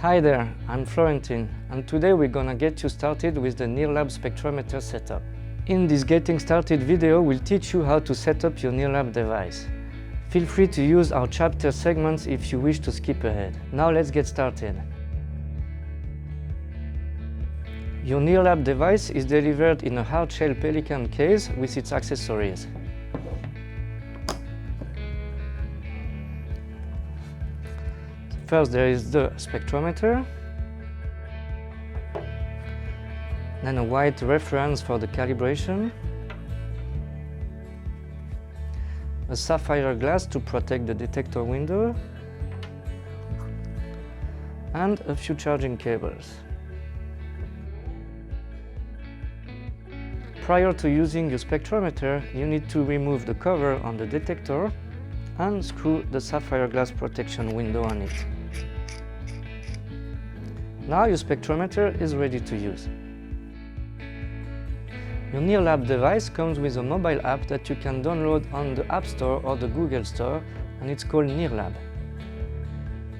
Hi there, I'm Florentin, and today we're gonna get you started with the NIRLAB spectrometer setup. In this Getting Started video, we'll teach you how to set up your NIRLAB device. Feel free to use our chapter segments if you wish to skip ahead. Now let's get started. Your NIRLAB device is delivered in a hard-shell pelican case with its accessories. First there is the spectrometer, then a white reference for the calibration, a sapphire glass to protect the detector window, and a few charging cables. Prior to using your spectrometer, you need to remove the cover on the detector and screw the sapphire glass protection window on it. Now your spectrometer is ready to use. Your NIRLAB device comes with a mobile app that you can download on the App Store or the Google Store, and it's called NIRLAB.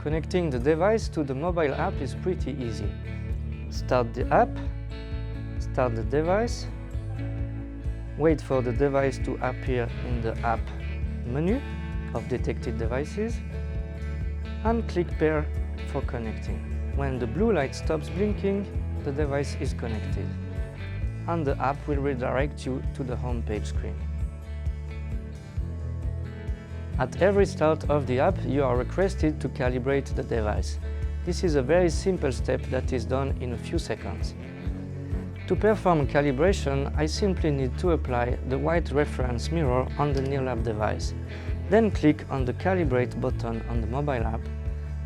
Connecting the device to the mobile app is pretty easy. Start the app, start the device, wait for the device to appear in the app menu of detected devices, and click Pair for connecting. When the blue light stops blinking, the device is connected, and the app will redirect you to the home page screen. At every start of the app, you are requested to calibrate the device. This is a very simple step that is done in a few seconds. To perform calibration, I simply need to apply the white reference mirror on the NIRLAB device, then click on the Calibrate button on the mobile app,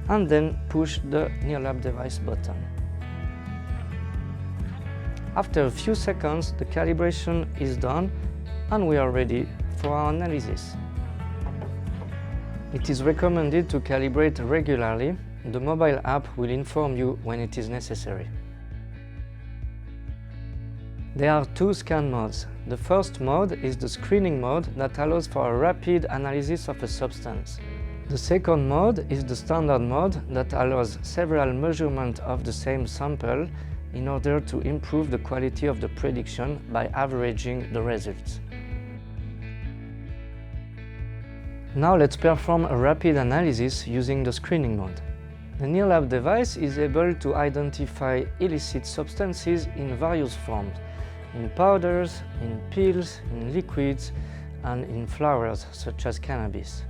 and then push the NIRLAB device button. After a few seconds, the calibration is done and we are ready for our analysis. It is recommended to calibrate regularly. The mobile app will inform you when it is necessary. There are two scan modes. The first mode is the screening mode that allows for a rapid analysis of a substance. The second mode is the standard mode that allows several measurements of the same sample in order to improve the quality of the prediction by averaging the results. Now let's perform a rapid analysis using the screening mode. The NIRLAB device is able to identify illicit substances in various forms, in powders, in pills, in liquids, and in flowers such as cannabis.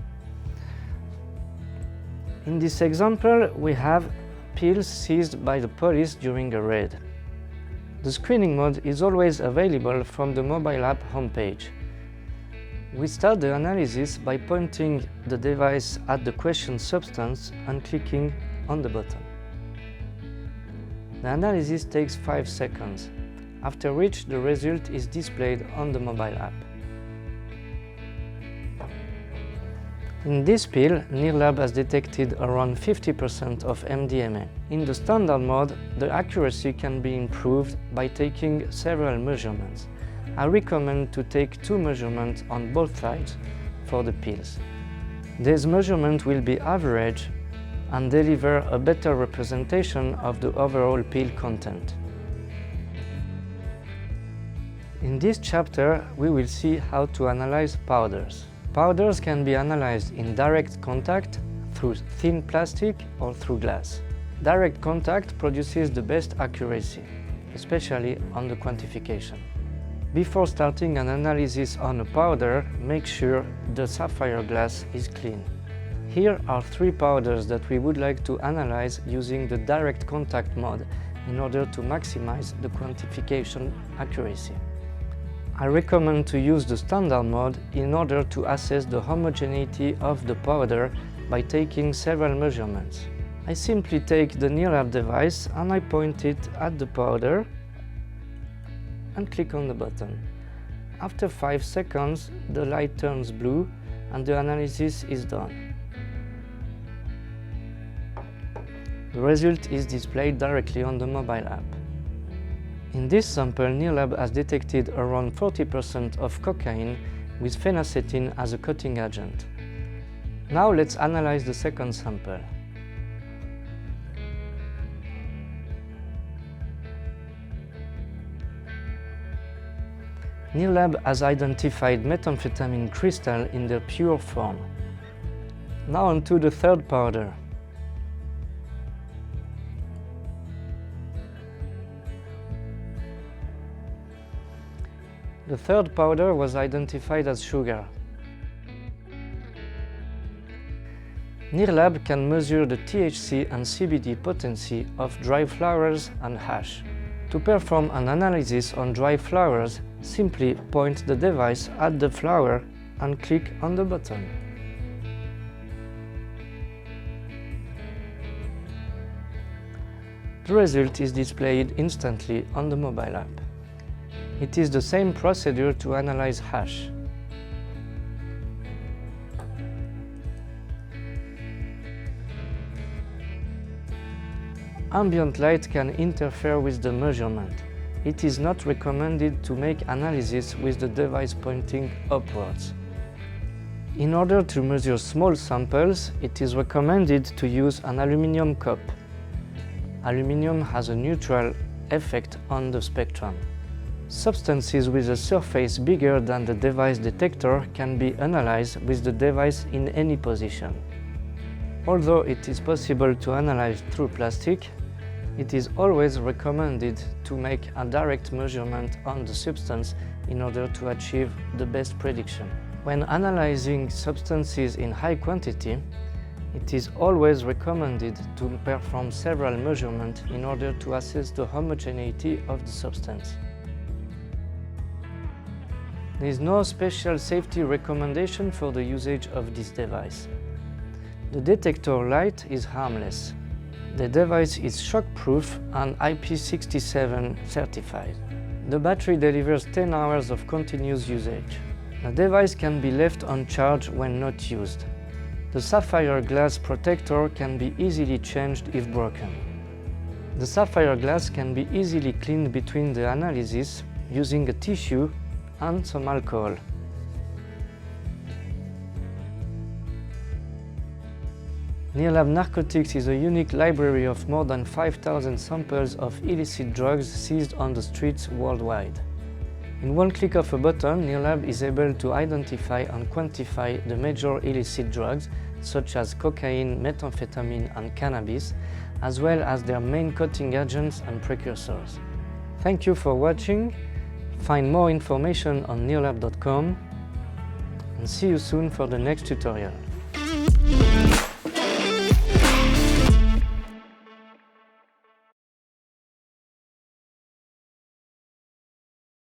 In this example, we have pills seized by the police during a raid. The screening mode is always available from the mobile app homepage. We start the analysis by pointing the device at the questioned substance and clicking on the button. The analysis takes 5 seconds, after which the result is displayed on the mobile app. In this pill, NIRLAB has detected around 50% of MDMA. In the standard mode, the accuracy can be improved by taking several measurements. I recommend to take 2 measurements on both sides for the pills. These measurements will be average and deliver a better representation of the overall pill content. In this chapter, we will see how to analyze powders. Powders can be analyzed in direct contact, through thin plastic or through glass. Direct contact produces the best accuracy, especially on the quantification. Before starting an analysis on a powder, make sure the sapphire glass is clean. Here are 3 powders that we would like to analyze using the direct contact mode in order to maximize the quantification accuracy. I recommend to use the standard mode in order to assess the homogeneity of the powder by taking several measurements. I simply take the NIRLAB device and I point it at the powder and click on the button. After 5 seconds, the light turns blue and the analysis is done. The result is displayed directly on the mobile app. In this sample, NIRLAB has detected around 40% of cocaine with phenacetin as a coating agent. Now let's analyze the second sample. NIRLAB has identified methamphetamine crystal in their pure form. Now on to the third powder. The third powder was identified as sugar. NIRLAB can measure the THC and CBD potency of dry flowers and hash. To perform an analysis on dry flowers, simply point the device at the flower and click on the button. The result is displayed instantly on the mobile app. It is the same procedure to analyze hash. Ambient light can interfere with the measurement. It is not recommended to make analysis with the device pointing upwards. In order to measure small samples, it is recommended to use an aluminum cup. Aluminum has a neutral effect on the spectrum. Substances with a surface bigger than the device detector can be analyzed with the device in any position. Although it is possible to analyze through plastic, it is always recommended to make a direct measurement on the substance in order to achieve the best prediction. When analyzing substances in high quantity, it is always recommended to perform several measurements in order to assess the homogeneity of the substance. There is no special safety recommendation for the usage of this device. The detector light is harmless. The device is shockproof and IP67 certified. The battery delivers 10 hours of continuous usage. The device can be left on charge when not used. The sapphire glass protector can be easily changed if broken. The sapphire glass can be easily cleaned between the analysis using a tissue and some alcohol. NIRLAB Narcotics is a unique library of more than 5,000 samples of illicit drugs seized on the streets worldwide. In one click of a button, NIRLAB is able to identify and quantify the major illicit drugs such as cocaine, methamphetamine and cannabis, as well as their main cutting agents and precursors. Thank you for watching. Find more information on nirlab.com and see you soon for the next tutorial.